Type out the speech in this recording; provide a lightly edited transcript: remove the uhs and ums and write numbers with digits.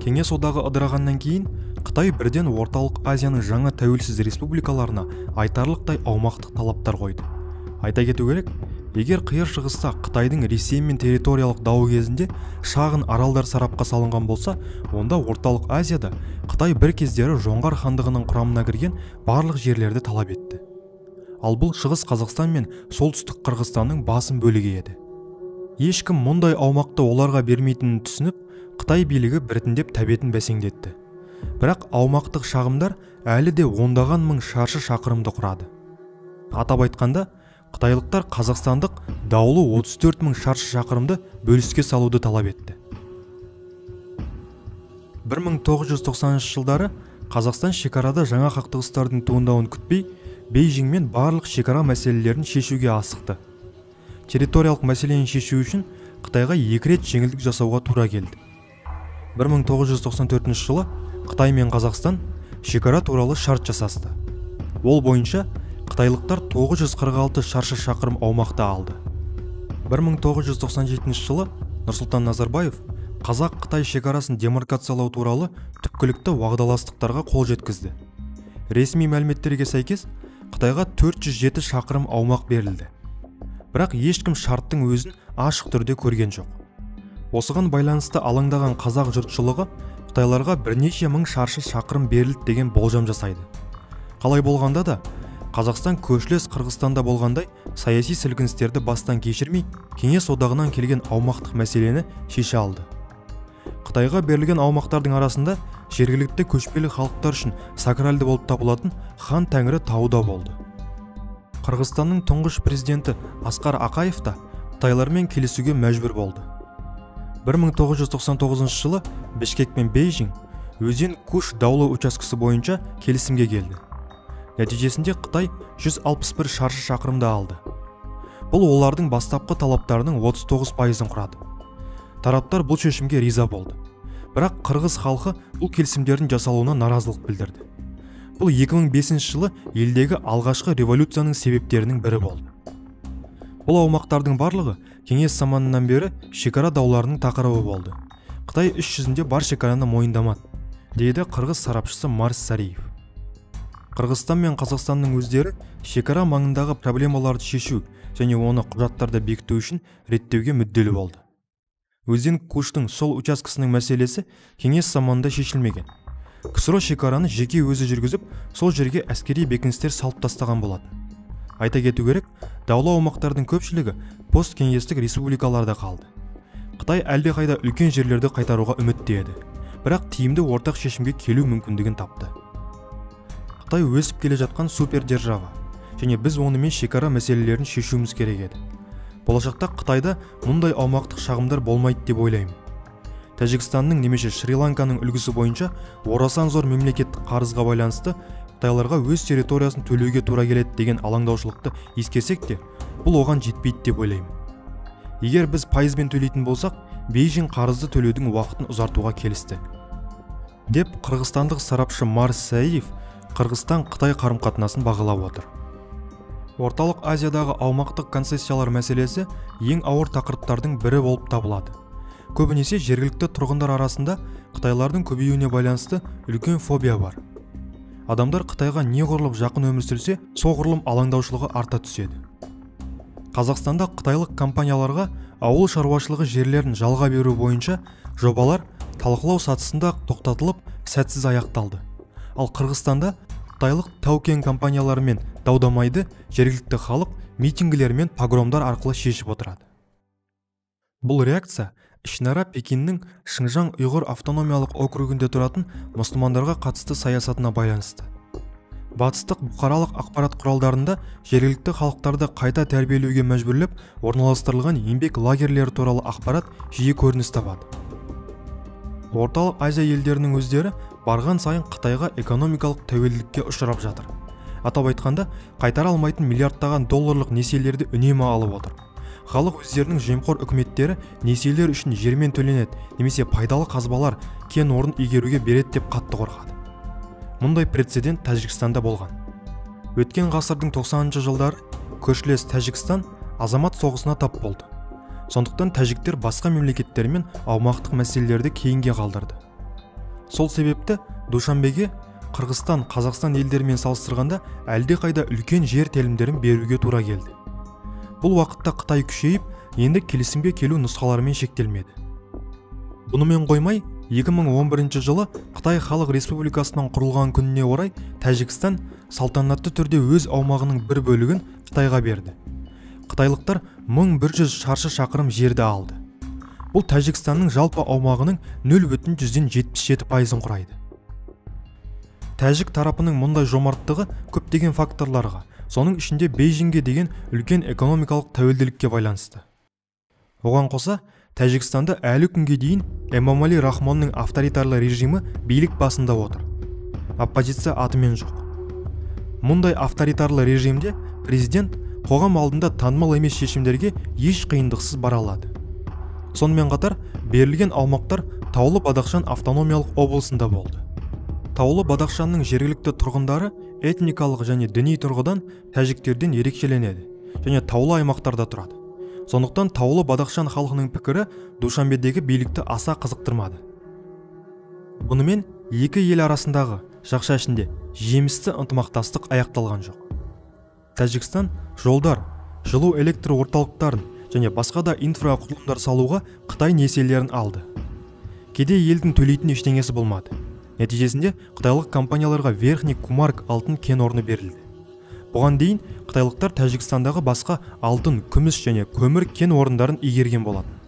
Кеңес одағы ыдырағаннан кейін Қытай бірден Орталық Азияның жаңа тәуелсіз республикаларына айтарлықтай аумақтық талаптар қойды. Айта кету керек, егер қиыр шығыста Қытайдың Ресеймен территориялық дауы кезінде шағын аралдар сарапқа салынған болса, онда Орталық Азияда Қытай бір кездері жоңғар хандығының құрамына кірген барлық жерлерді талап етті. Ал бұл шығыс Қазақстан мен солтүстік Қырғызстанның басым бөлігі еді. Ешкім мұндай аумақты оларға бермейтінін түсініп, Қытай билігі біртіндеп тәбетін бәсеңдетті. Бірақ аумақтық шағымдар әлі де ондаған мың шаршы шақырымды құрады. Атап айтқанда, қытайлықтар қазақстандық даулы 34 мың шаршы шақырымды бөліске салуды талап етті. 1990 жылдары Қазақстан шекарада жаңа қақтығыстардың туындауын күтпей, Бейжіңмен барлық шекара мәселелерін шешуге асықты. Территориялық мәселені шешу үшін Қытайға 2 рет жеңілдік жасауға тура келді. 1994 жылы Қытай мен Қазақстан шекара туралы шарт жасасты. Ол бойынша қытайлықтар 946 шаршы шақырым аумақты алды. 1997 жылы Нұрсұлтан Назарбаев Қазақ-Қытай шекарасын демаркациялау туралы түпкілікті уағдаластықтарға қол жеткізді. Ресми мәліметтерге сәйкес Қытайға 407 шақырым аумақ берілді. Бірақ ешкім шарттың өзін ашық түрде көрген жоқ. Осыған байланысты алаңдаған қазақ жұртшылығы Қытайларға бірнеше мың шаршы шақырым берілді деген болжам жасайды. Қалай болғанда да, Қазақстан көршілес Қырғызстанда болғандай саяси сілкіністерді бастан кешірмей, Кеңес одағынан келген аумақтық мәселені шеше алды. Қытайға берілген аумақтардың арасында жергілікті көшпелі халықтар үшін сакралды болып табылатын Хан Тәңірі тауы да болды. Қырғызстанның тұңғыш президенті Асқар Ақаев та Қытайлармен келісуге мәжбүр болды. 1999 жылы Бішкек пен Бейжің өзен Куш даулы учаскесі бойынша келісімге келді. Нәтижесінде Қытай 161 шаршы шақырымды алды. Бұл олардың бастапқы талаптарының 39%-ын құрады. Тараптар бұл шешімге риза болды. Бірақ қырғыз халқы бұл келісімдердің жасалуына наразылық білдірді. Бұл 2005 жылы елдегі алғашқы революцияның себептерінің бірі болды. Бұл аумақтардың барлығы кеңес заманынан бері шекара дауларының тақырыбы болды. Қытай іс жүзінде бар шекараны мойындамады, дейді қырғыз сарапшысы Марс Сариев. Қырғызстан мен Қазақстанның өздері шекара маңындағы проблемаларды шешу және оны құжаттарда бекіту үшін реттеуге мүдделі болды. Өзен Куштың сол учаскесінің мәселесі кеңес заманында шешілмеген. КСРО шекараны жеке өзі жүргізіп, сол жерге әскери бекіністер салып тастаған болатын. Айта кету керек, даулы аумақтардың көпшілігі посткеңестік республикаларда қалды. Қытай әлдеқайда үлкен жерлерді қайтаруға үміттенді, бірақ тиімді ортақ шешімге келу мүмкіндігін тапты. Қытай өсіп келе жатқан супер держава, және біз онымен шекара мәселелерін шешуіміз керек еді. Болашақта Қытайда мұндай аумақтық шағымдар болмайды деп ойлаймын. Тәжікстанның немесе Шри-Ланканың үлгісі бойынша орасан зор мемлекеттік қарызға байланысты Қытайларға өз территориясын төлеуге тура келеді деген алаңдаушылықты ескерсек те, бұл оған жетпейді деп ойлаймын. Егер біз пайызбен төлейтін болсақ, Бейжің қарызды төлеудің уақытын ұзартуға келісті, деп қырғызстандық сарапшы Марс Сариев Қырғызстан-Қытай қарым-қатынасын бағалап отыр. Орталық Азиядағы аумақтық концессиялар мәселесі ең ауыр тақырыптардың бірі болып табылады. Көбінесе жергілікті тұрғындар арасында Қытайлардың көбеюіне байланысты үлкен фобия бар. Адамдар Қытайға неғұрлым жақын өмір сүрсе, соғұрлым алаңдаушылығы арта түседі. Қазақстанда қытайлық компанияларға ауыл шаруашылығы жерлерін жалға беру бойынша жобалар талқылау сатысында тоқтатылып, сәтсіз аяқталды. Ал Қырғызстанда қытайлық тау-кен компанияларымен даудамайды жергілікті халық митингілер мен погромдар арқылы шешіп отырады. Бұл реакция ішінара Пекиннің Шыңжаң ұйғыр автономиялық округінде тұратын мұсылмандарға қатысты саясатына байланысты. Батыстық бұқаралық ақпарат құралдарында жергілікті халықтарды қайта тәрбиелеуге мәжбүрлеп орналастырылған еңбек лагерлері туралы ақпарат жиі көрініс табады. Орталық Азия елдерінің өздері барған сайын Қытайға экономикалық тәуелділікке ұшырап жатыр. Атап айтқанда, қайтара алмайтын миллиардтаған долларлық несиелерді үнемі алып отыр. Халық өздерінің жемқор үкіметтері несиелер үшін жермен төленеді немесе пайдалы қазбалар кен орын игеруге береді деп қатты қорқады. Мұндай прецедент Тәжікстанда болған. Өткен ғасырдың 90-шы жылдары көршілес Тәжікстан азамат соғысына тап болды. Сондықтан тәжіктер басқа мемлекеттермен аумақтық мәселелерді кейінге қалдырды. Сол себепті Душанбеге Қырғызстан, Қазақстан елдерімен салыстырғанда әлдеқайда үлкен жер телімдерін беруге тура келді. Бұл уақытта Қытай күшейіп, енді келісімге келу нұсқаларымен шектелмеді. Бұнымен қоймай, 2011 жылы Қытай Халық Республикасынан құрылған күніне орай Тәжікстан салтанатты түрде өз аумағының бір бөлігін Қытайға берді. Қытайлықтар 1100 шаршы шақырым жерді алды. Бұл Тәжікстанның жалпы аумағының 0,77%-ін құрайды. Тәжік тарапының мұндай жомарттығы көптеген факторларға, соның ішінде Бейжіңге деген үлкен экономикалық тәуелділікке байланысты. Оған қоса, Тәжікстанды әлі күнге дейін Эмомали Рахмонның авторитарлы режимі билік басында отыр. Оппозиция атымен жоқ. Мұндай авторитарлы режимде президент қоғам алдында танымал емес шешімдерге еш қиындықсыз бара алады. Сонымен қатар, берілген аумақтар Таулы Бадахшан автономиялық облысында болды. Таулы Бадахшанның жергілікті тұрғындары этникалық және діни тұрғыдан тәжіктерден ерекшеленеді және таулы аймақтарда тұрады. Сондықтан Таулы Бадахшан халқының пікірі Душанбедегі билікті аса қызықтырмады. Бұнымен екі ел арасындағы жақша ішінде жемісті ынтымақтастық аяқталған жоқ. Тәжікстан жолдар, жылу электр орталықтарын және басқа да инфрақұрылымдар салуға Қытай несиелерін алды. Кедей елдің төлейтін ештеңесі болмады. Нәтижесінде қытайлық компанияларға Верхний Кумарк алтын кен орны берілді. Бұған дейін қытайлықтар Тәжікстандағы басқа алтын, күміс және көмір кен орындарын игерген болатын.